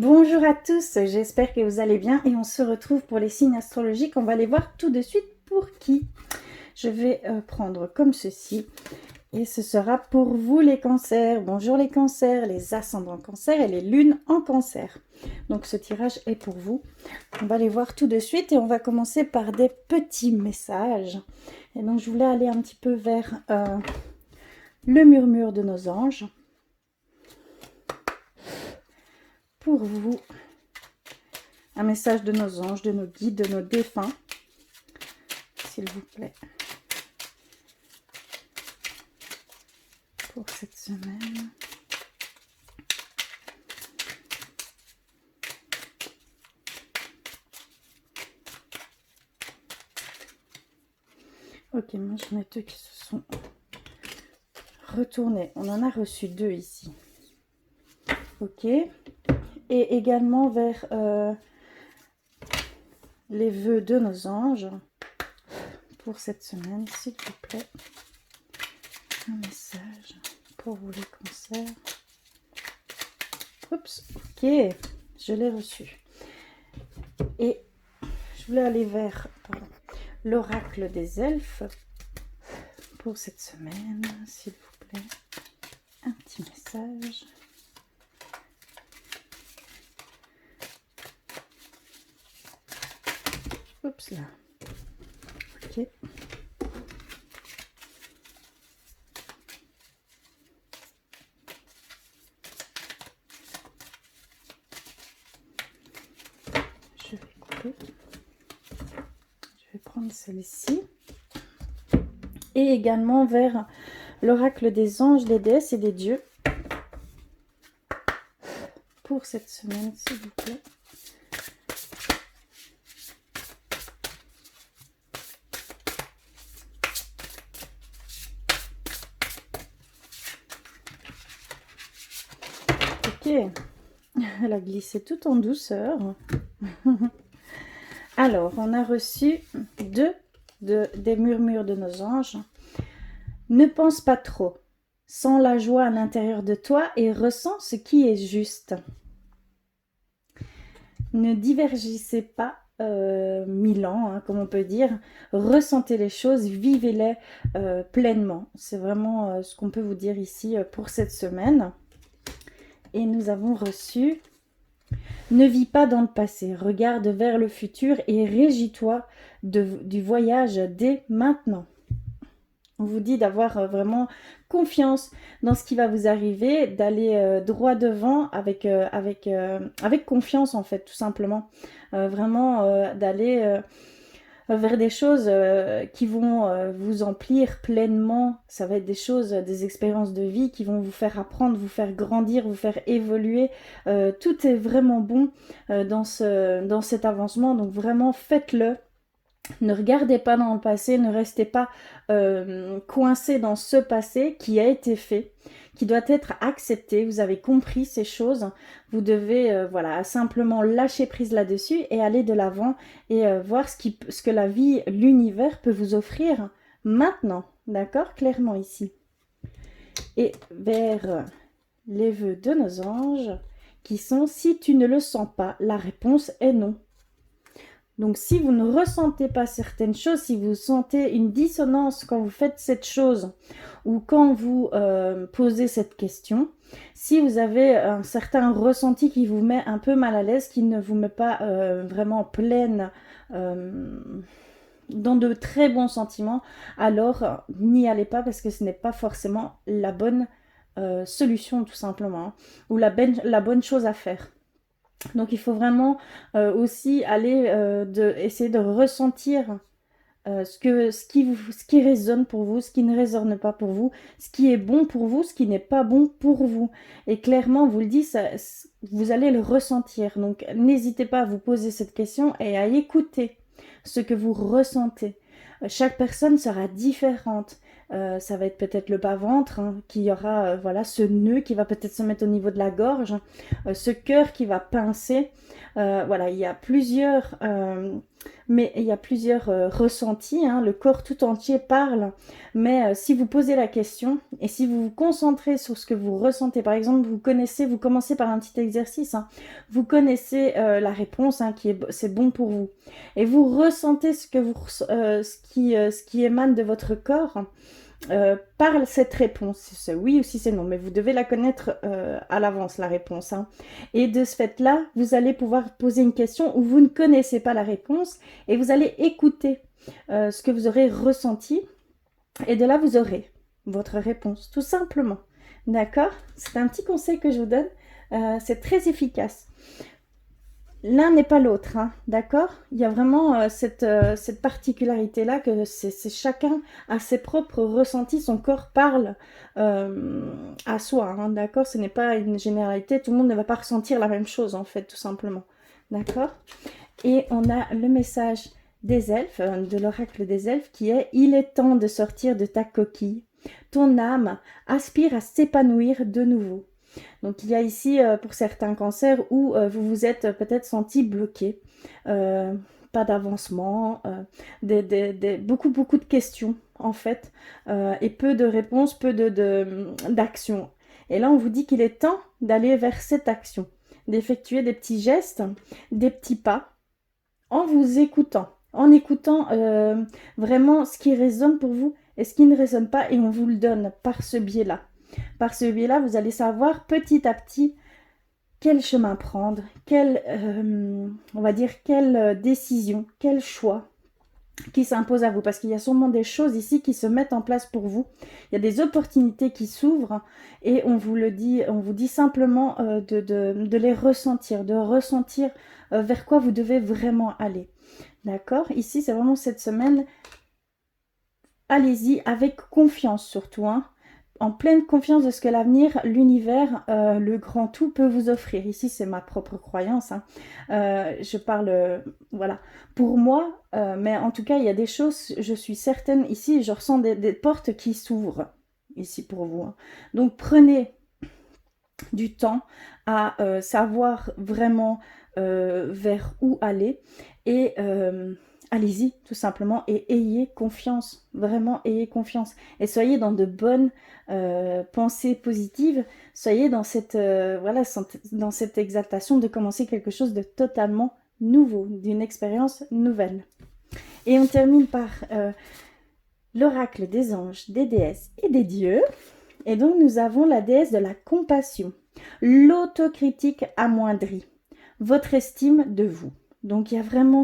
Bonjour à tous, j'espère que vous allez bien et on se retrouve pour les signes astrologiques. On va les voir tout de suite pour qui. Je vais prendre comme ceci et ce sera pour vous les cancers. Bonjour les cancers, les ascendants cancers et les lunes en cancer. Donc ce tirage est pour vous. On va les voir tout de suite et on va commencer par des petits messages. Et donc je voulais aller un petit peu vers le murmure de nos anges. Pour vous, un message de nos anges, de nos guides, de nos défunts, s'il vous plaît, pour cette semaine. Ok, moi j'en ai deux qui se sont retournés. On en a reçu deux ici. Ok. Et également vers les vœux de nos anges pour cette semaine, s'il vous plaît. Un message pour vous les cancers. Oups, ok, je l'ai reçu. Et je voulais aller vers l'oracle des elfes pour cette semaine, s'il vous plaît. Un petit message. Oups là. Ok. Je vais couper. Je vais prendre celle-ci. Et également vers l'oracle des anges, des déesses et des dieux. Pour cette semaine, s'il vous plaît. Ok, elle a glissé tout en douceur. Alors, on a reçu des murmures de nos anges. Ne pense pas trop. Sens la joie à l'intérieur de toi et ressens ce qui est juste. Ne divergissez pas 1000 ans, hein, comme on peut dire. Ressentez les choses, vivez-les pleinement. C'est vraiment ce qu'on peut vous dire ici pour cette semaine. Et nous avons reçu « Ne vis pas dans le passé, regarde vers le futur et régis-toi du voyage dès maintenant. » On vous dit d'avoir vraiment confiance dans ce qui va vous arriver, d'aller droit devant avec confiance en fait, tout simplement. Vraiment d'aller vers des choses qui vont vous emplir pleinement. Ça va être des choses, des expériences de vie qui vont vous faire apprendre, vous faire grandir, vous faire évoluer. Tout est vraiment bon dans cet avancement, donc vraiment faites-le. Ne regardez pas dans le passé, ne restez pas coincé dans ce passé qui a été fait, qui doit être accepté. Vous avez compris ces choses, vous devez voilà, simplement lâcher prise là-dessus et aller de l'avant et voir ce que la vie, l'univers peut vous offrir maintenant, d'accord? Clairement ici. Et vers les vœux de nos anges qui sont « Si tu ne le sens pas, la réponse est non ». Donc, si vous ne ressentez pas certaines choses, si vous sentez une dissonance quand vous faites cette chose ou quand vous posez cette question, si vous avez un certain ressenti qui vous met un peu mal à l'aise, qui ne vous met pas vraiment pleine dans de très bons sentiments, alors n'y allez pas parce que ce n'est pas forcément la bonne solution tout simplement, hein, ou la bonne chose à faire. Donc il faut vraiment aussi aller essayer de ressentir ce qui résonne pour vous, ce qui ne résonne pas pour vous, ce qui est bon pour vous, ce qui n'est pas bon pour vous. Et clairement, on vous le dit, vous allez le ressentir. Donc n'hésitez pas à vous poser cette question et à écouter ce que vous ressentez. Chaque personne sera différente. Ça va être peut-être le bas-ventre, hein, qui aura voilà, ce nœud qui va peut-être se mettre au niveau de la gorge, ce cœur qui va pincer. Voilà, il y a plusieurs mais il y a plusieurs ressentis, hein, le corps tout entier parle, mais si vous posez la question et si vous vous concentrez sur ce que vous ressentez, par exemple, vous commencez par un petit exercice, hein, vous connaissez la réponse, hein, c'est bon pour vous, et vous ressentez ce qui émane de votre corps, par cette réponse, si c'est oui ou si c'est non, mais vous devez la connaître à l'avance, la réponse, hein. Et de ce fait-là, vous allez pouvoir poser une question où vous ne connaissez pas la réponse et vous allez écouter ce que vous aurez ressenti et de là, vous aurez votre réponse, tout simplement. D'accord? C'est un petit conseil que je vous donne. C'est très efficace. L'un n'est pas l'autre, hein, d'accord? Il y a vraiment cette particularité-là que c'est chacun a ses propres ressentis, son corps parle à soi, hein, d'accord? Ce n'est pas une généralité, tout le monde ne va pas ressentir la même chose en fait, tout simplement, d'accord? Et on a le message des elfes, de l'oracle des elfes qui est « Il est temps de sortir de ta coquille, ton âme aspire à s'épanouir de nouveau ». Donc il y a ici pour certains cancers où vous vous êtes peut-être senti bloqué, pas d'avancement, beaucoup de questions en fait, et peu de réponses, d'actions. Et là on vous dit qu'il est temps d'aller vers cette action, d'effectuer des petits gestes, des petits pas, en vous écoutant, en écoutant vraiment ce qui résonne pour vous et ce qui ne résonne pas, et on vous le donne par ce biais-là. Par ce biais-là, vous allez savoir petit à petit quel chemin prendre, on va dire, quelle décision, quel choix qui s'impose à vous. Parce qu'il y a sûrement des choses ici qui se mettent en place pour vous. Il y a des opportunités qui s'ouvrent et on vous dit simplement de les ressentir, de ressentir vers quoi vous devez vraiment aller. D'accord? Ici, c'est vraiment cette semaine. Allez-y avec confiance surtout, hein, en pleine confiance de ce que l'avenir, l'univers, le grand tout peut vous offrir. Ici, c'est ma propre croyance, hein. Je parle, voilà, pour moi, mais en tout cas, il y a des choses, je suis certaine, ici, je ressens des portes qui s'ouvrent, ici pour vous, hein. Donc, prenez du temps à savoir vraiment vers où aller et allez-y tout simplement et ayez confiance, vraiment ayez confiance et soyez dans de bonnes pensées positives, soyez dans voilà, dans cette exaltation de commencer quelque chose de totalement nouveau, d'une expérience nouvelle. Et on termine par l'oracle des anges, des déesses et des dieux. Et donc nous avons la déesse de la compassion, l'autocritique amoindrie, votre estime de vous. Donc il y a vraiment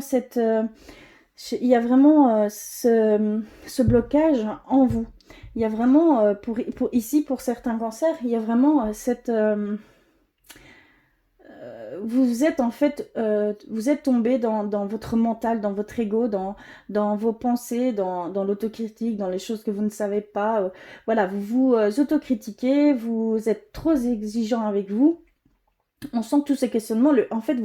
ce blocage en vous. Il y a vraiment, pour certains cancers, il y a vraiment vous êtes en fait, vous êtes tombé dans votre mental, dans votre ego, dans vos pensées, dans l'autocritique, dans les choses que vous ne savez pas. Voilà, vous vous autocritiquez, vous êtes trop exigeant avec vous. On sent que tous ces questionnements, en fait,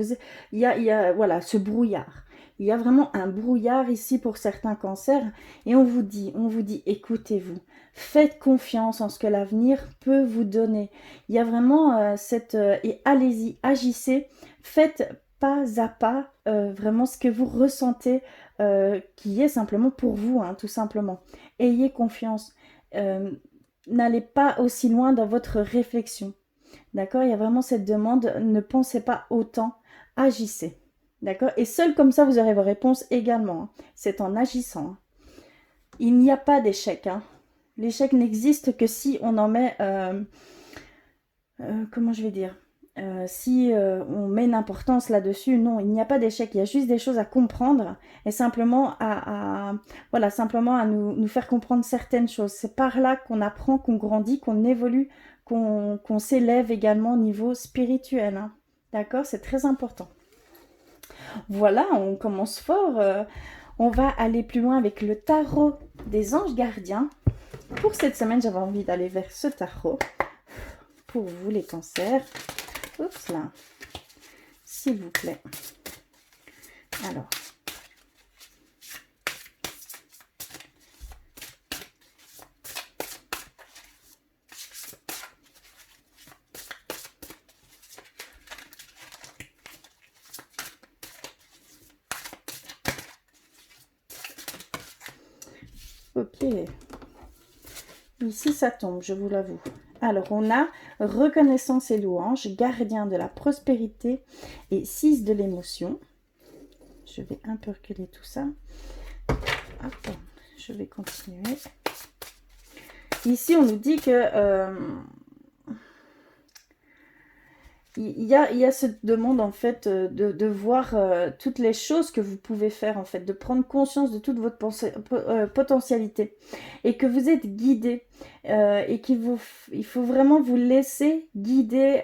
il y a voilà, ce brouillard. Il y a vraiment un brouillard ici pour certains cancers et on vous dit, écoutez-vous, faites confiance en ce que l'avenir peut vous donner. Il y a vraiment et allez-y, agissez, faites pas à pas vraiment ce que vous ressentez qui est simplement pour vous, hein, tout simplement. Ayez confiance. N'allez pas aussi loin dans votre réflexion. D'accord? Il y a vraiment cette demande, ne pensez pas autant, agissez. D'accord? Et seul comme ça, vous aurez vos réponses également, hein. C'est en agissant, hein. Il n'y a pas d'échec, hein. L'échec n'existe que si on en met... comment je vais dire? Si on met une importance là-dessus, non, il n'y a pas d'échec. Il y a juste des choses à comprendre et simplement voilà, simplement à nous faire comprendre certaines choses. C'est par là qu'on apprend, qu'on grandit, qu'on évolue, qu'on s'élève également au niveau spirituel, hein. D'accord? C'est très important. Voilà, on commence fort. On va aller plus loin avec le tarot des anges gardiens. Pour cette semaine, j'avais envie d'aller vers ce tarot. Pour vous, les cancers. Oups là. S'il vous plaît. Alors. Ok. Ici, ça tombe, je vous l'avoue. Alors, on a reconnaissance et louange, gardien de la prospérité et 6 de l'émotion. Je vais un peu reculer tout ça. Hop, je vais continuer. Ici, on nous dit que il y a cette demande en fait de voir toutes les choses que vous pouvez faire en fait, de prendre conscience de toute votre potentialité et que vous êtes guidé et il faut vraiment vous laisser guider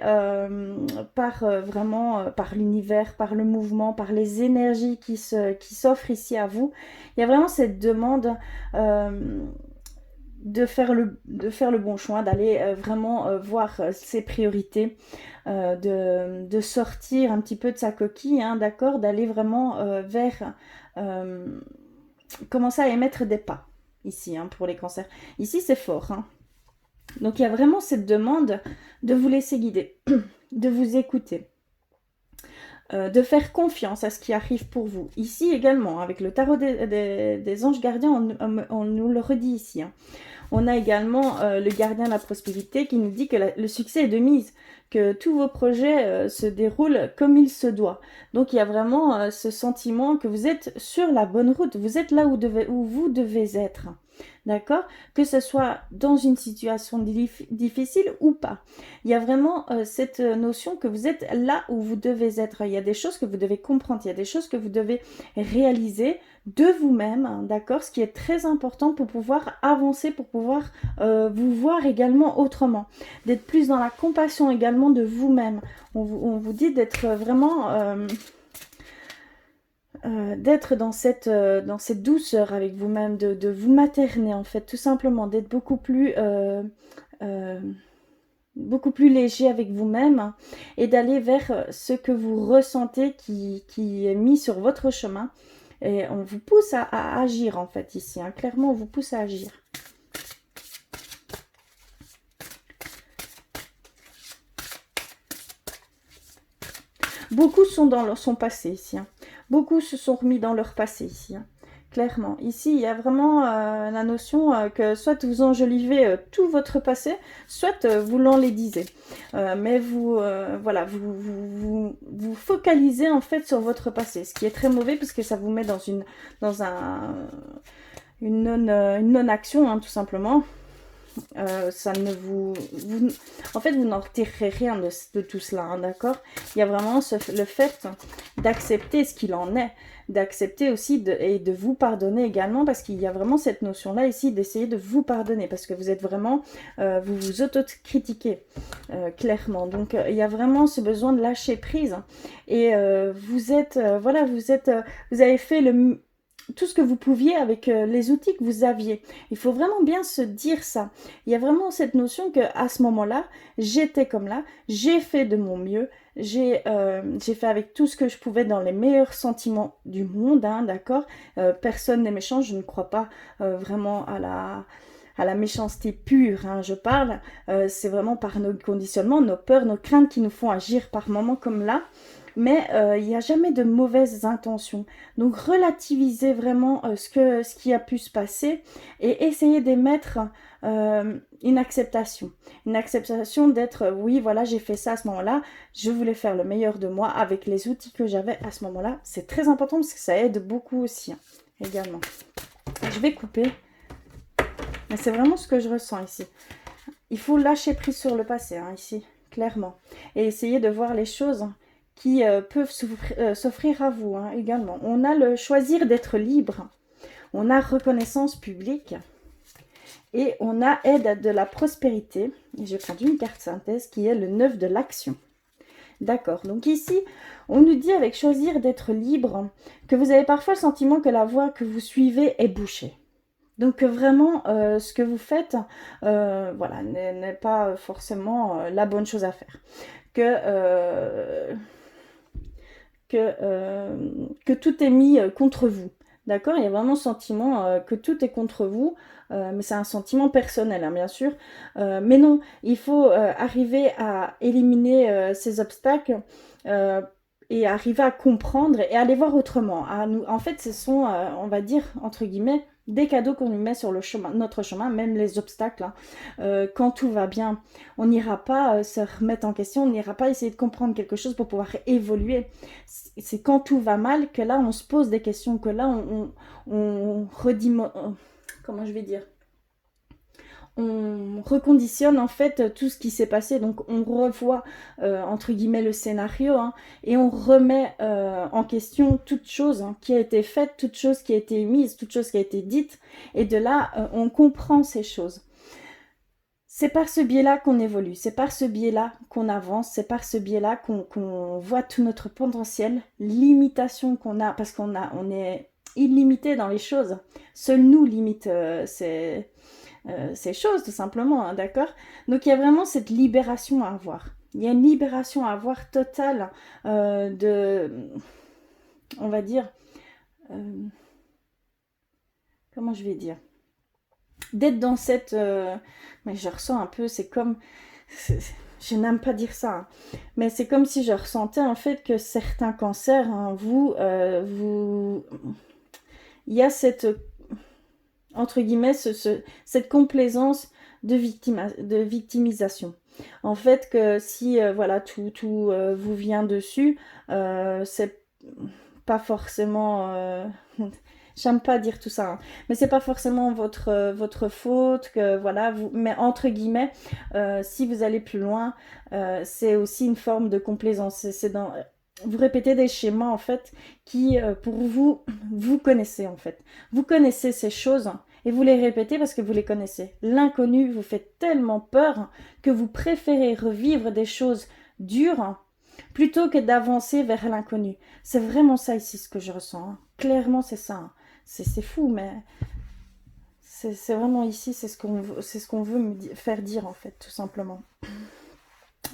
par vraiment par l'univers, par le mouvement, par les énergies qui s'offrent ici à vous. Il y a vraiment cette demande de faire le bon choix, d'aller vraiment voir ses priorités, de sortir un petit peu de sa coquille, hein, d'accord, d'aller vraiment vers commencer à émettre des pas ici, hein, pour les cancers. Ici, c'est fort, hein. Donc, il y a vraiment cette demande de vous laisser guider, de vous écouter. De faire confiance à ce qui arrive pour vous. Ici également, avec le tarot des anges gardiens, on nous le redit ici, hein. On a également le gardien de la prospérité qui nous dit que le succès est de mise, que tous vos projets se déroulent comme il se doit. Donc il y a vraiment ce sentiment que vous êtes sur la bonne route, vous êtes là où vous devez être. D'accord? Que ce soit dans une situation difficile ou pas. Il y a vraiment cette notion que vous êtes là où vous devez être. Il y a des choses que vous devez comprendre, il y a des choses que vous devez réaliser de vous-même, hein, d'accord? Ce qui est très important pour pouvoir avancer, pour pouvoir vous voir également autrement. D'être plus dans la compassion également de vous-même. On vous dit d'être vraiment... d'être dans cette douceur avec vous-même, de vous materner en fait, tout simplement, d'être beaucoup plus léger avec vous-même et d'aller vers ce que vous ressentez qui est mis sur votre chemin. Et on vous pousse à agir en fait ici, hein. Clairement on vous pousse à agir. Beaucoup sont dans son passé ici, hein. Beaucoup se sont remis dans leur passé ici, hein. Clairement. Ici, il y a vraiment la notion que soit vous enjolivez tout votre passé, soit vous l'enlaidisez. Mais voilà, vous focalisez en fait sur votre passé, ce qui est très mauvais parce que ça vous met dans une non-action, hein, tout simplement. Ça ne en fait, vous n'en retirerez rien de tout cela, hein, d'accord? Il y a vraiment le fait d'accepter ce qu'il en est, d'accepter aussi et de vous pardonner également, parce qu'il y a vraiment cette notion-là ici d'essayer de vous pardonner, parce que vous êtes vraiment, vous vous autocritiquez, clairement. Donc, il y a vraiment ce besoin de lâcher prise, et vous êtes, voilà, vous avez fait tout ce que vous pouviez avec les outils que vous aviez. Il faut vraiment bien se dire ça. Il y a vraiment cette notion que à ce moment-là, j'étais comme là, j'ai fait de mon mieux, j'ai fait avec tout ce que je pouvais dans les meilleurs sentiments du monde, hein, d'accord? Personne n'est méchant, je ne crois pas vraiment à la méchanceté pure, hein, je parle. C'est vraiment par nos conditionnements, nos peurs, nos craintes qui nous font agir par moments comme là. Mais il n'y a jamais de mauvaises intentions. Donc relativisez vraiment ce qui a pu se passer et essayez d'émettre une acceptation. Une acceptation d'être, oui, voilà, j'ai fait ça à ce moment-là, je voulais faire le meilleur de moi avec les outils que j'avais à ce moment-là. C'est très important parce que ça aide beaucoup aussi, hein, également. Je vais couper. Mais c'est vraiment ce que je ressens ici. Il faut lâcher prise sur le passé, hein, ici, clairement. Et essayer de voir les choses qui peuvent s'offrir à vous, hein, également. On a le choisir d'être libre. On a reconnaissance publique. Et on a aide de la prospérité. Et je prends une carte synthèse qui est le 9 de l'action. D'accord. Donc ici, on nous dit avec choisir d'être libre que vous avez parfois le sentiment que la voie que vous suivez est bouchée. Donc vraiment, ce que vous faites, voilà, n'est pas forcément la bonne chose à faire. Que tout est mis contre vous. D'accord? Il y a vraiment le sentiment que tout est contre vous, mais c'est un sentiment personnel, hein, bien sûr. Mais non, il faut arriver à éliminer ces obstacles et arriver à comprendre et aller voir autrement. En fait, ce sont, on va dire, entre guillemets, des cadeaux qu'on lui met sur le chemin, notre chemin, même les obstacles. Hein. Quand tout va bien, on n'ira pas se remettre en question, on n'ira pas essayer de comprendre quelque chose pour pouvoir évoluer. C'est quand tout va mal que là, on se pose des questions, que là, on redit... Comment je vais dire, on reconditionne en fait tout ce qui s'est passé, donc on revoit entre guillemets le scénario, hein, et on remet en question toute chose hein, qui a été faite, toute chose qui a été mise, toute chose qui a été dite, et de là on comprend ces choses. C'est par ce biais-là qu'on évolue, c'est par ce biais-là qu'on avance, c'est par ce biais-là qu'on voit tout notre potentiel, l'imitation qu'on a, parce on est illimité dans les choses. Seul nous limite ces choses, tout simplement, hein, d'accord? Donc il y a vraiment cette libération à avoir. Il y a une libération à avoir totale on va dire, euh, comment je vais dire? D'être dans cette... mais je ressens un peu, c'est comme... je n'aime pas dire ça, hein, mais c'est comme si je ressentais en fait que certains cancers, hein, il y a cette, entre guillemets, cette complaisance de victimisation. En fait, que si voilà tout vous vient dessus, c'est pas forcément. J'aime pas dire tout ça, hein, mais c'est pas forcément votre faute, que voilà, mais entre guillemets, si vous allez plus loin, c'est aussi une forme de complaisance. Vous répétez des schémas en fait qui, pour vous, vous connaissez en fait. Vous connaissez ces choses et vous les répétez parce que vous les connaissez. L'inconnu vous fait tellement peur que vous préférez revivre des choses dures plutôt que d'avancer vers l'inconnu. C'est vraiment ça ici ce que je ressens, hein. Clairement, c'est ça, hein. C'est fou, mais c'est vraiment ici, c'est ce qu'on veut faire dire en fait, tout simplement.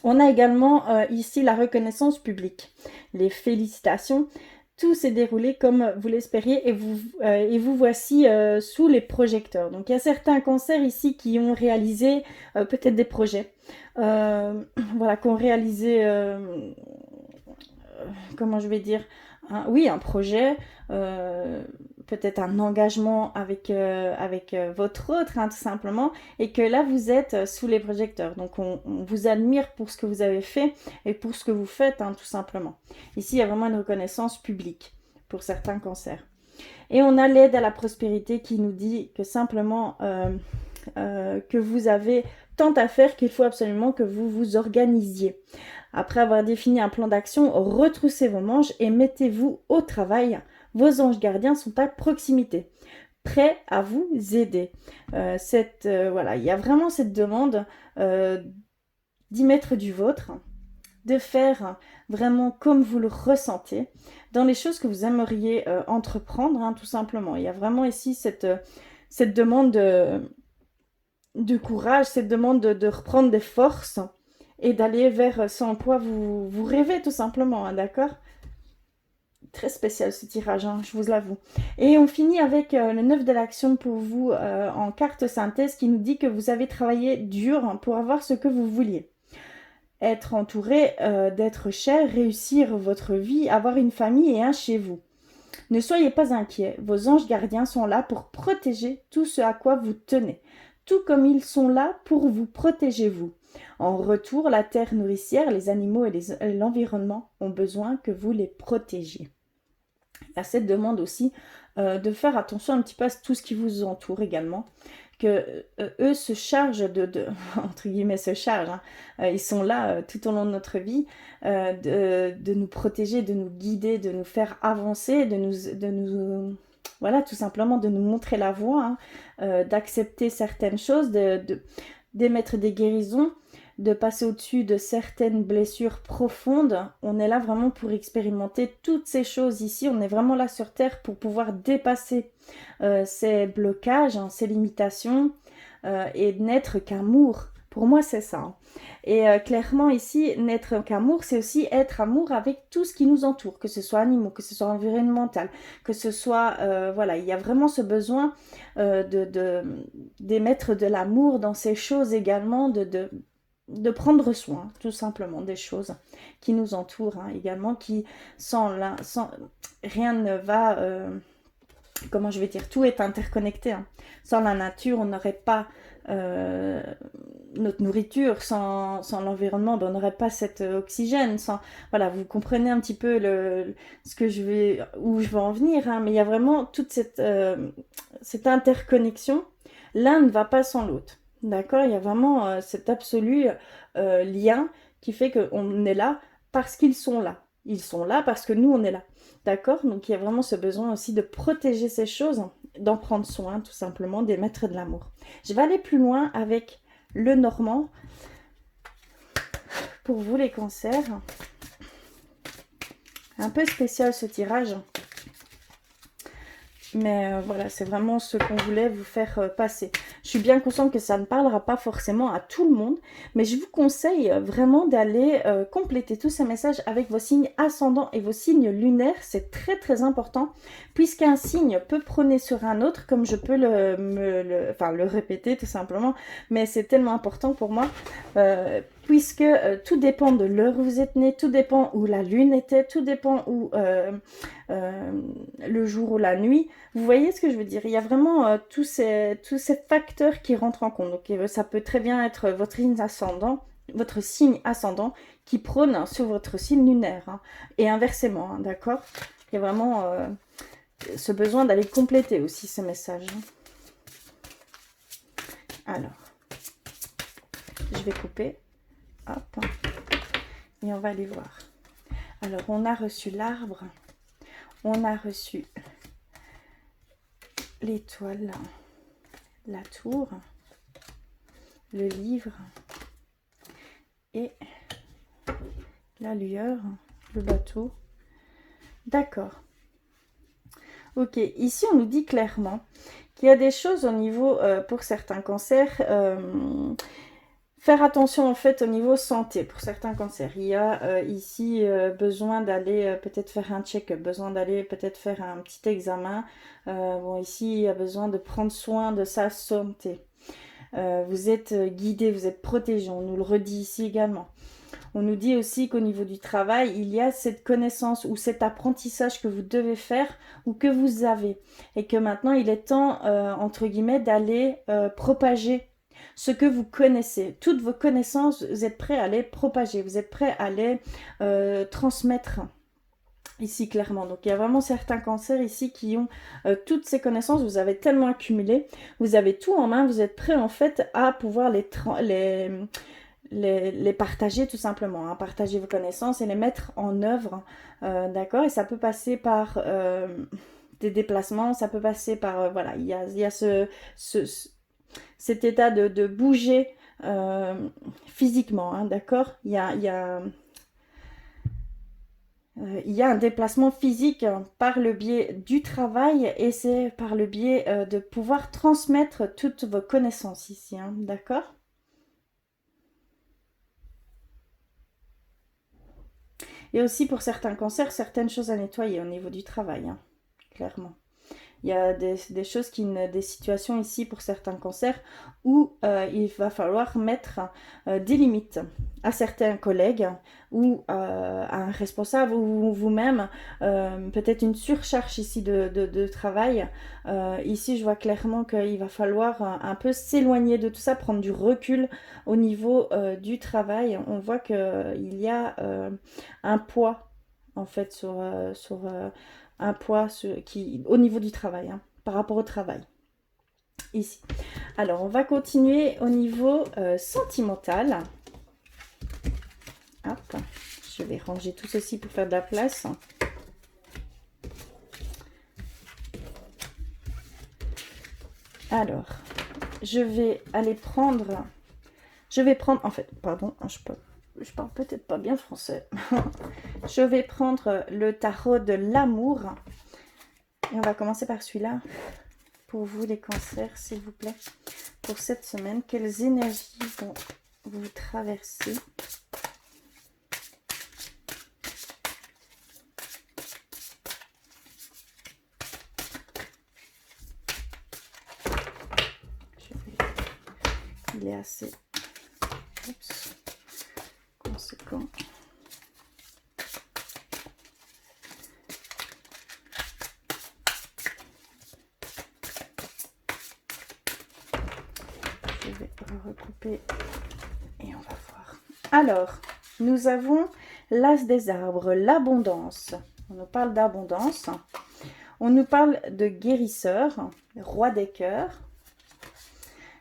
On a également ici la reconnaissance publique, les félicitations. Tout s'est déroulé comme vous l'espériez et vous voici sous les projecteurs. Donc il y a certains cancers ici qui ont réalisé peut-être des projets, voilà, qui ont réalisé, comment je vais dire, oui, un projet, peut-être un engagement avec votre autre, hein, tout simplement, et que là, vous êtes sous les projecteurs. Donc, on vous admire pour ce que vous avez fait et pour ce que vous faites, hein, tout simplement. Ici, il y a vraiment une reconnaissance publique pour certains cancers. Et on a l'aide à la prospérité qui nous dit que simplement que vous avez tant à faire qu'il faut absolument que vous vous organisiez. Après avoir défini un plan d'action, retroussez vos manches et mettez-vous au travail. Vos anges gardiens sont à proximité, prêts à vous aider. Voilà, il y a vraiment cette demande d'y mettre du vôtre, de faire vraiment comme vous le ressentez, dans les choses que vous aimeriez entreprendre, hein, tout simplement. Il y a vraiment ici cette demande de courage, cette demande de reprendre des forces et d'aller vers ce en quoi vous rêvez, tout simplement, hein, d'accord? Très spécial ce tirage, hein, je vous l'avoue. Et on finit avec le 9 de l'action pour vous en carte synthèse qui nous dit que vous avez travaillé dur pour avoir ce que vous vouliez. Être entouré, d'être cher, réussir votre vie, avoir une famille et un chez vous. Ne soyez pas inquiets, vos anges gardiens sont là pour protéger tout ce à quoi vous tenez, tout comme ils sont là pour vous protéger vous. En retour, la terre nourricière, les animaux et l'environnement ont besoin que vous les protégiez. Il y a cette demande aussi de faire attention un petit peu à tout ce qui vous entoure également, que eux se chargent entre guillemets se chargent, hein, ils sont là tout au long de notre vie, de nous protéger, de nous guider, de nous faire avancer, de nous voilà, tout simplement de nous montrer la voie, hein, d'accepter certaines choses, d'émettre des guérisons, de passer au-dessus de certaines blessures profondes. On est là vraiment pour expérimenter toutes ces choses ici. On est vraiment là sur Terre pour pouvoir dépasser ces blocages, hein, ces limitations et n'être qu'amour. Pour moi, c'est ça, hein. Et clairement ici, n'être qu'amour, c'est aussi être amour avec tout ce qui nous entoure, que ce soit animaux, que ce soit environnemental, que ce soit... voilà, il y a vraiment ce besoin d'émettre de l'amour dans ces choses également, de prendre soin, tout simplement, des choses qui nous entourent, hein, également, qui, sans rien ne va... comment je vais dire, tout est interconnecté, hein. Sans la nature, on n'aurait pas notre nourriture, sans l'environnement, ben, on n'aurait pas cet oxygène. Voilà, vous comprenez un petit peu ce que où je veux en venir, hein, mais il y a vraiment toute cette interconnexion. L'un ne va pas sans l'autre. D'accord? Il y a vraiment cet absolu lien qui fait qu'on est là parce qu'ils sont là. Ils sont là parce que nous, on est là. D'accord? Donc il y a vraiment ce besoin aussi de protéger ces choses, d'en prendre soin, tout simplement, d'émettre de l'amour. Je vais aller plus loin avec le normand. Pour vous, les cancers, un peu spécial ce tirage. Mais voilà, c'est vraiment ce qu'on voulait vous faire passer. Je suis bien consciente que ça ne parlera pas forcément à tout le monde, mais je vous conseille vraiment d'aller compléter tous ces messages avec vos signes ascendants et vos signes lunaires. C'est très très important, puisqu'un signe peut prôner sur un autre, comme je peux le répéter tout simplement, mais c'est tellement important pour moi. Puisque tout dépend de l'heure où vous êtes né, tout dépend où la lune était, tout dépend où le jour ou la nuit. Vous voyez ce que je veux dire? Il y a vraiment tous ces facteurs qui rentrent en compte. Donc ça peut très bien être votre signe ascendant qui prône sur votre signe lunaire, hein, et inversement, hein, d'accord? Il y a vraiment ce besoin d'aller compléter aussi ces messages. Alors, je vais couper. Hop. Et on va aller voir. Alors, on a reçu l'arbre. On a reçu l'étoile, la tour, le livre et la lueur, le bateau. D'accord. Ok, ici on nous dit clairement qu'il y a des choses au niveau, pour certains cancers, faire attention en fait au niveau santé pour certains cancers. Il y a ici besoin d'aller peut-être faire un check-up, besoin d'aller peut-être faire un petit examen. Bon, ici il y a besoin de prendre soin de sa santé. Vous êtes guidé, vous êtes protégé, on nous le redit ici également. On nous dit aussi qu'au niveau du travail, il y a cette connaissance ou cet apprentissage que vous devez faire ou que vous avez. Et que maintenant il est temps, entre guillemets, d'aller propager ce que vous connaissez. Toutes vos connaissances, vous êtes prêts à les propager, vous êtes prêts à les transmettre. Ici clairement, donc il y a vraiment certains cancers ici qui ont toutes ces connaissances, vous avez tellement accumulé, vous avez tout en main, vous êtes prêts en fait à pouvoir les partager tout simplement, hein, partager vos connaissances et les mettre en œuvre, d'accord? Et ça peut passer par des déplacements, ça peut passer par, voilà, il y a cet état de bouger physiquement, hein, d'accord? Il y a un déplacement physique par le biais du travail et c'est par le biais de pouvoir transmettre toutes vos connaissances ici, hein, d'accord? Et aussi pour certains cancers, certaines choses à nettoyer au niveau du travail, hein, clairement. Il y a des choses des situations ici pour certains cancers où il va falloir mettre des limites à certains collègues ou à un responsable ou vous-même. Peut-être une surcharge ici de travail. Ici, je vois clairement qu'il va falloir un peu s'éloigner de tout ça, prendre du recul au niveau du travail. On voit qu'il y a un poids en fait sur un poids au niveau du travail, hein, par rapport au travail. Ici. Alors, on va continuer au niveau sentimental. Hop, je vais ranger tout ceci pour faire de la place. Alors, je vais prendre, en fait, pardon, je parle peut-être pas bien français. Je vais prendre le tarot de l'amour. Et on va commencer par celui-là. Pour vous, les cancers, s'il vous plaît. Pour cette semaine, quelles énergies vont vous traverser? Il est assez conséquent. je vais recouper et on va voir. Alors, nous avons l'as des arbres, l'abondance. On nous parle d'abondance. On nous parle de guérisseur, roi des cœurs,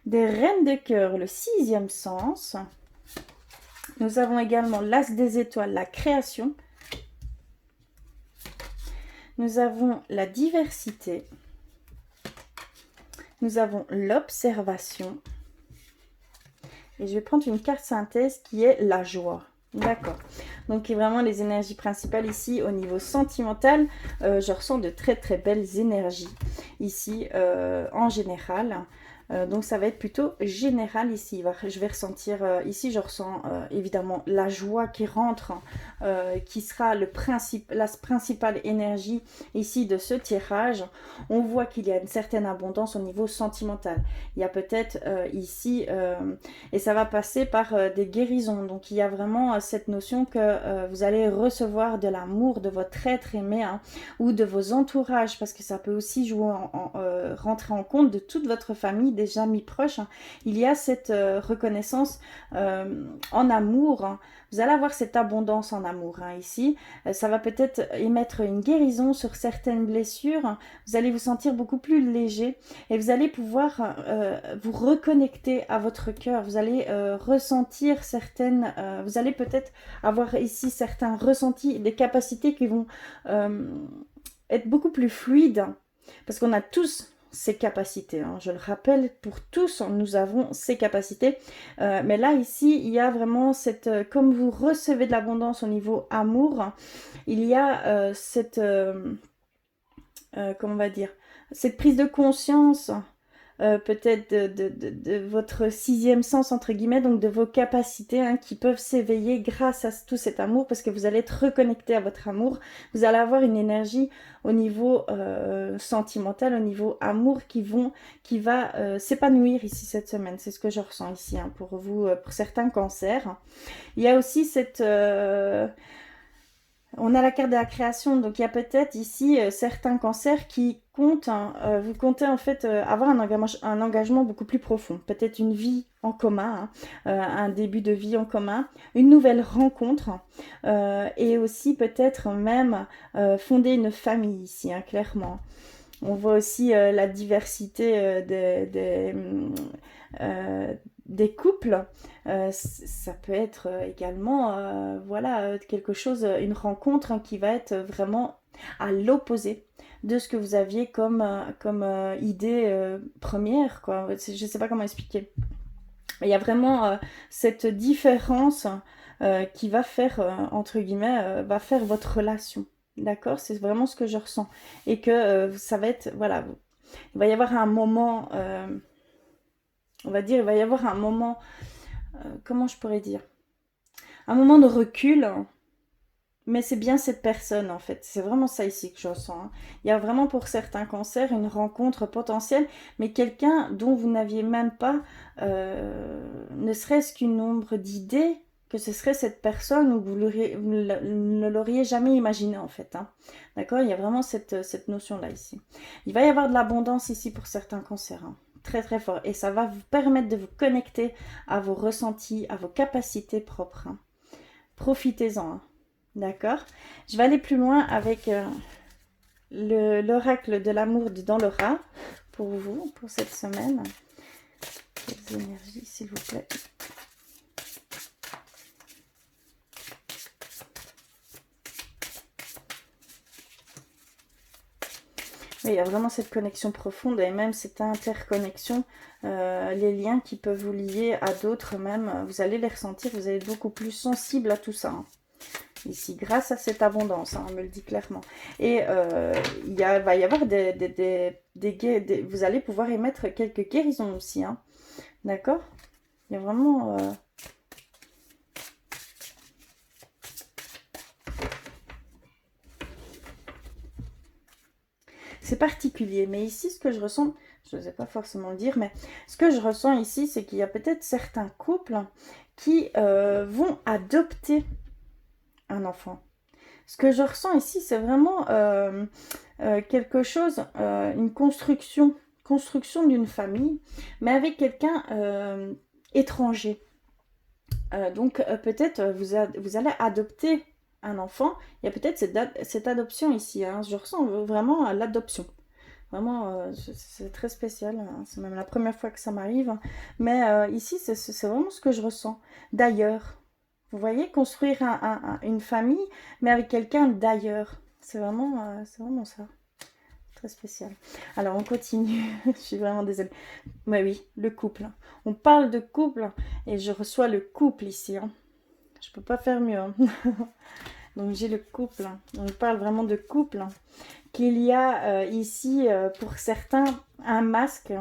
des reines de cœur, le 6e sens. Nous avons également l'as des étoiles, la création. Nous avons la diversité. Nous avons l'observation. Et je vais prendre une carte synthèse qui est la joie. D'accord. Donc vraiment les énergies principales ici au niveau sentimental, je ressens de très très belles énergies ici en général. Donc ça va être plutôt général ici. Je vais ressentir, ici je ressens évidemment la joie qui rentre, qui sera la principale énergie ici de ce tirage. On voit qu'il y a une certaine abondance au niveau sentimental. Il y a peut-être ici, et ça va passer par des guérisons. Donc il y a vraiment cette notion que vous allez recevoir de l'amour de votre être aimé, hein, ou de vos entourages, parce que ça peut aussi jouer rentrer en compte de toute votre famille, des amis proches. Hein. Il y a cette reconnaissance en amour. Hein. Vous allez avoir cette abondance en amour hein, ici. Ça va peut-être émettre une guérison sur certaines blessures. Vous allez vous sentir beaucoup plus léger et vous allez pouvoir vous reconnecter à votre cœur. Vous allez ressentir certaines... vous allez peut-être avoir ici certains ressentis, des capacités qui vont être beaucoup plus fluides. Parce qu'on a tous ces capacités. Hein. Je le rappelle, pour tous, nous avons ces capacités. Mais là, ici, il y a vraiment cette... comme vous recevez de l'abondance au niveau amour, il y a cette... comment on va dire, cette prise de conscience peut-être de votre 6e sens entre guillemets, donc de vos capacités hein, qui peuvent s'éveiller grâce à tout cet amour, parce que vous allez être reconnecté à votre amour, vous allez avoir une énergie au niveau sentimental, au niveau amour qui va s'épanouir ici cette semaine. C'est ce que je ressens ici hein, pour vous, pour certains cancers. Il y a aussi cette... on a la carte de la création, donc il y a peut-être ici certains cancers qui comptent, hein, vous comptez en fait avoir un engagement beaucoup plus profond, peut-être une vie en commun, hein, un début de vie en commun, une nouvelle rencontre, et aussi peut-être même fonder une famille ici, hein, clairement. On voit aussi la diversité des couples. Ça peut être également voilà, quelque chose, une rencontre hein, qui va être vraiment à l'opposé de ce que vous aviez comme idée première, quoi. Je ne sais pas comment expliquer. Il y a vraiment cette différence qui va faire, entre guillemets, va faire votre relation. D'accord? C'est vraiment ce que je ressens. Et que ça va être, voilà, il va y avoir un moment, on va dire, il va y avoir un moment, comment je pourrais dire? Un moment de recul, mais c'est bien cette personne en fait. C'est vraiment ça ici que je ressens. Hein. Il y a vraiment pour certains cancers une rencontre potentielle, mais quelqu'un dont vous n'aviez même pas, ne serait-ce qu'une ombre d'idée, que ce serait cette personne où vous ne l'auriez jamais imaginé en fait. Hein. D'accord? Il y a vraiment cette notion-là ici. Il va y avoir de l'abondance ici pour certains cancers. Hein. Très très fort. Et ça va vous permettre de vous connecter à vos ressentis, à vos capacités propres. Hein. Profitez-en. Hein. D'accord? Je vais aller plus loin avec l'oracle de l'amour dans le rat pour vous, pour cette semaine. Quelles énergies, s'il vous plaît. Oui, il y a vraiment cette connexion profonde et même cette interconnexion, les liens qui peuvent vous lier à d'autres même, vous allez les ressentir, vous allez être beaucoup plus sensible à tout ça. Hein. Ici, grâce à cette abondance, hein, on me le dit clairement. Et va y avoir vous allez pouvoir émettre quelques guérisons aussi, hein. D'accord? Il y a vraiment... C'est particulier, mais ici, ce que je ressens, je n'osais pas forcément le dire, mais ce que je ressens ici, c'est qu'il y a peut-être certains couples qui vont adopter un enfant. Ce que je ressens ici, c'est vraiment quelque chose, une construction construction d'une famille, mais avec quelqu'un étranger. Donc peut-être vous allez adopter un enfant. Il y a peut-être cette adoption ici, hein. Je ressens vraiment l'adoption. Vraiment, c'est très spécial, hein. C'est même la première fois que ça m'arrive. Mais ici, c'est vraiment ce que je ressens. D'ailleurs, vous voyez, construire une famille, mais avec quelqu'un d'ailleurs. C'est vraiment ça. Très spécial. Alors, on continue. Je suis vraiment désolée. Mais oui, le couple. On parle de couple et je reçois le couple ici, hein. Je peux pas faire mieux, hein. Donc, j'ai le couple. On parle vraiment de couple. Qu'il y a ici, pour certains, un masque.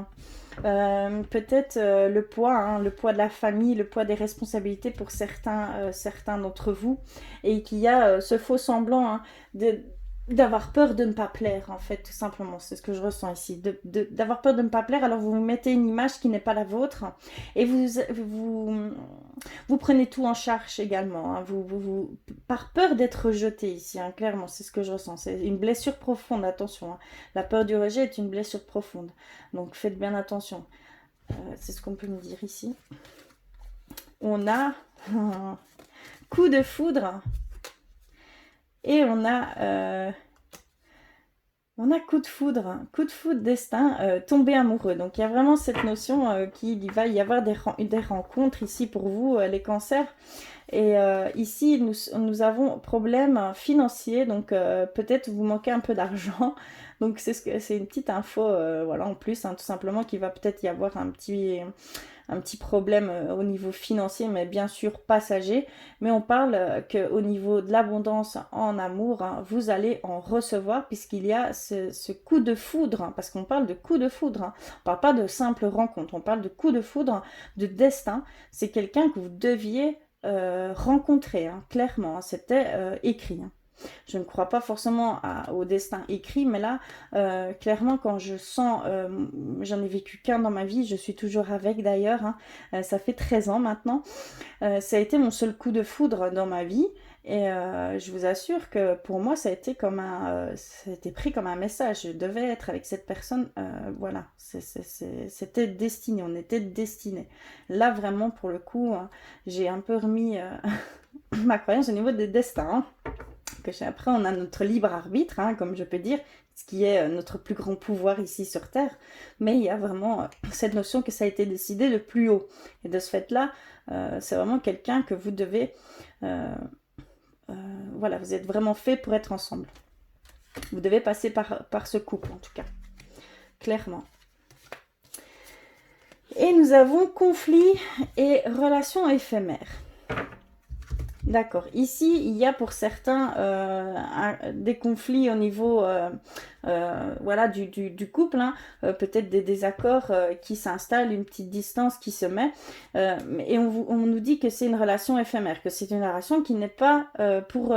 Peut-être le poids, hein, le poids de la famille, le poids des responsabilités pour certains d'entre vous. Et qu'il y a ce faux semblant, hein, d'avoir peur de ne pas plaire, en fait, tout simplement. C'est ce que je ressens ici. D'avoir peur de ne pas plaire, alors vous vous mettez une image qui n'est pas la vôtre. Et vous prenez tout en charge également, hein. Par peur d'être rejeté ici, hein, clairement, c'est ce que je ressens. C'est une blessure profonde, attention, hein. La peur du rejet est une blessure profonde. Donc faites bien attention. C'est ce qu'on peut me dire ici. On a un coup de foudre. Et on a coup de foudre destin, tomber amoureux. Donc il y a vraiment cette notion qu'il va y avoir des rencontres ici pour vous, les cancers. Et ici, nous avons problème financier, donc peut-être vous manquez un peu d'argent. Donc c'est une petite info, voilà, en plus, hein, tout simplement, qu'il va peut-être y avoir un petit problème au niveau financier, mais bien sûr passager. Mais on parle qu'au niveau de l'abondance en amour, hein, vous allez en recevoir puisqu'il y a ce coup de foudre, hein, parce qu'on parle de coup de foudre, hein. On ne parle pas de simple rencontre, on parle de coup de foudre, de destin. C'est quelqu'un que vous deviez rencontrer, hein, clairement, hein, c'était écrit, hein. Je ne crois pas forcément au destin écrit, mais là, clairement, quand je sens, j'en ai vécu qu'un dans ma vie, je suis toujours avec d'ailleurs, hein, ça fait 13 ans maintenant, ça a été mon seul coup de foudre dans ma vie, et je vous assure que pour moi, ça a été ça a été pris comme un message, je devais être avec cette personne, voilà, c'était destiné, on était destinés. Là, vraiment, pour le coup, j'ai un peu remis ma croyance au niveau des destins, hein. Après, on a notre libre arbitre, hein, comme je peux dire, ce qui est notre plus grand pouvoir ici sur Terre. Mais il y a vraiment cette notion que ça a été décidé de plus haut. Et de ce fait-là, c'est vraiment quelqu'un que vous devez... voilà, vous êtes vraiment fait pour être ensemble. Vous devez passer par ce couple, en tout cas. Clairement. Et nous avons conflit et relations éphémères. D'accord. Ici, il y a pour certains des conflits au niveau voilà, du couple, hein. Peut-être des désaccords qui s'installent, une petite distance qui se met. Et on nous dit que c'est une relation éphémère, que c'est une relation qui n'est pas pour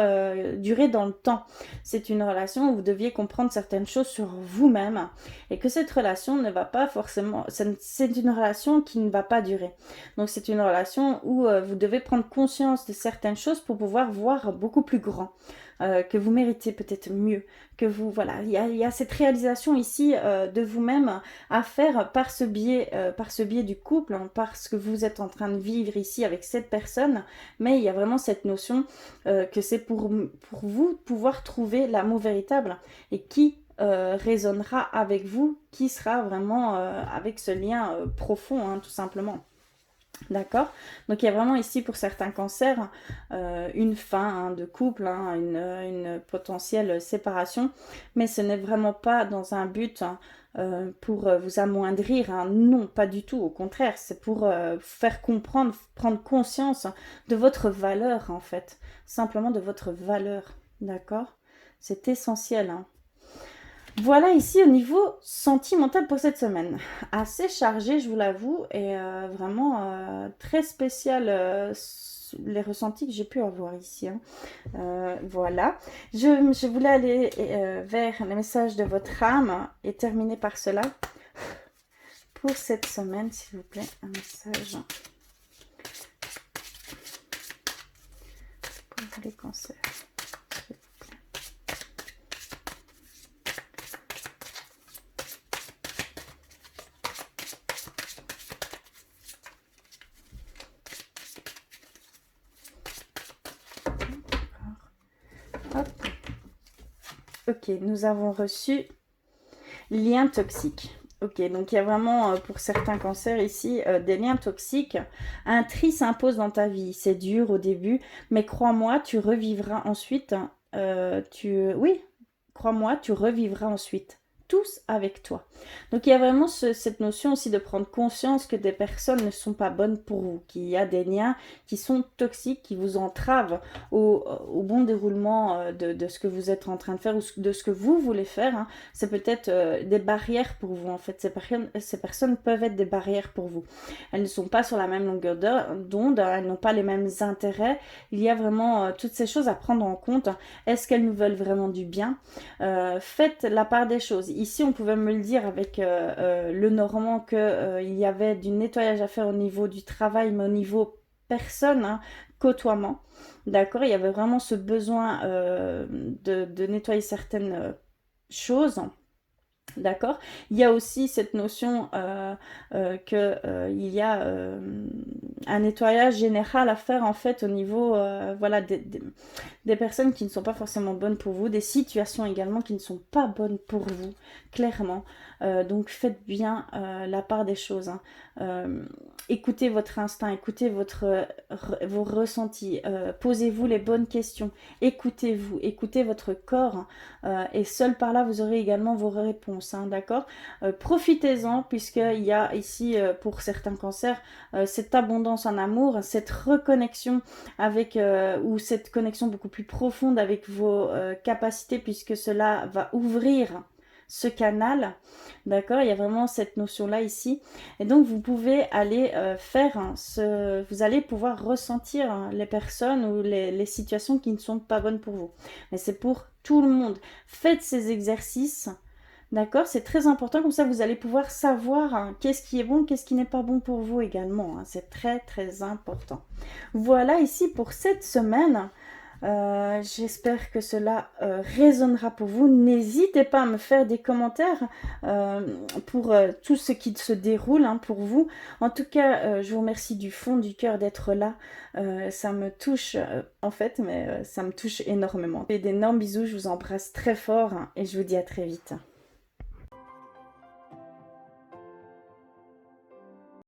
durer dans le temps. C'est une relation où vous deviez comprendre certaines choses sur vous-même et que cette relation ne va pas forcément... C'est une relation qui ne va pas durer. Donc c'est une relation où vous devez prendre conscience de certaines choses pour pouvoir voir beaucoup plus grand, que vous méritez peut-être mieux, que vous, voilà, il y a cette réalisation ici de vous-même à faire par ce biais du couple, hein, parce que vous êtes en train de vivre ici avec cette personne, mais il y a vraiment cette notion que c'est pour vous pouvoir trouver l'amour véritable et qui résonnera avec vous, qui sera vraiment avec ce lien profond, hein, tout simplement. D'accord. Donc il y a vraiment ici pour certains cancers une fin, hein, de couple, hein, une potentielle séparation, mais ce n'est vraiment pas dans un but, hein, pour vous amoindrir, hein. Non, pas du tout, au contraire, c'est pour faire comprendre, prendre conscience de votre valeur en fait, simplement de votre valeur, d'accord. C'est essentiel, hein. Voilà ici au niveau sentimental pour cette semaine. Assez chargé, je vous l'avoue, et vraiment très spécial les ressentis que j'ai pu avoir ici, hein. Voilà. Je voulais aller vers les messages de votre âme et terminer par cela. Pour cette semaine, s'il vous plaît, un message pour les cancers. Ok, nous avons reçu lien toxique. Ok, donc il y a vraiment pour certains cancers ici des liens toxiques. Un tri s'impose dans ta vie. C'est dur au début, mais crois-moi, tu revivras ensuite. Oui, crois-moi, tu revivras ensuite. Tous avec toi. Donc il y a vraiment cette notion aussi de prendre conscience que des personnes ne sont pas bonnes pour vous, qu'il y a des liens qui sont toxiques, qui vous entravent au bon déroulement de ce que vous êtes en train de faire ou de ce que vous voulez faire. Hein. C'est peut-être des barrières pour vous en fait. Ces personnes peuvent être des barrières pour vous. Elles ne sont pas sur la même longueur d'onde, elles n'ont pas les mêmes intérêts. Il y a vraiment toutes ces choses à prendre en compte. Est-ce qu'elles nous veulent vraiment du bien? Faites la part des choses. Ici, on pouvait me le dire avec le Normand qu'il y avait du nettoyage à faire au niveau du travail, mais au niveau personne, hein, côtoiement. D'accord, il y avait vraiment ce besoin de nettoyer certaines choses. D'accord. Il y a aussi cette notion qu'il y a un nettoyage général à faire en fait au niveau voilà, des personnes qui ne sont pas forcément bonnes pour vous, des situations également qui ne sont pas bonnes pour vous, clairement. Donc faites bien la part des choses. Hein. Écoutez votre instinct, écoutez vos ressentis, posez-vous les bonnes questions, écoutez-vous, écoutez votre corps et seul par là vous aurez également vos réponses, hein, d'accord. Profitez-en puisqu'il y a ici pour certains cancers cette abondance en amour, cette reconnexion avec ou cette connexion beaucoup plus profonde avec vos capacités puisque cela va ouvrir ce canal, d'accord. Il y a vraiment cette notion là ici et donc vous pouvez aller faire vous allez pouvoir ressentir les personnes ou les situations qui ne sont pas bonnes pour vous, mais c'est pour tout le monde. Faites ces exercices. D'accord, c'est très important, comme ça vous allez pouvoir savoir qu'est-ce qui est bon, qu'est-ce qui n'est pas bon pour vous également. Hein. C'est très très important. Voilà ici pour cette semaine. J'espère que cela résonnera pour vous. N'hésitez pas à me faire des commentaires pour tout ce qui se déroule hein, pour vous. En tout cas, je vous remercie du fond du cœur d'être là. Ça me touche en fait, mais ça me touche énormément. Et d'énormes bisous, je vous embrasse très fort hein, et je vous dis à très vite.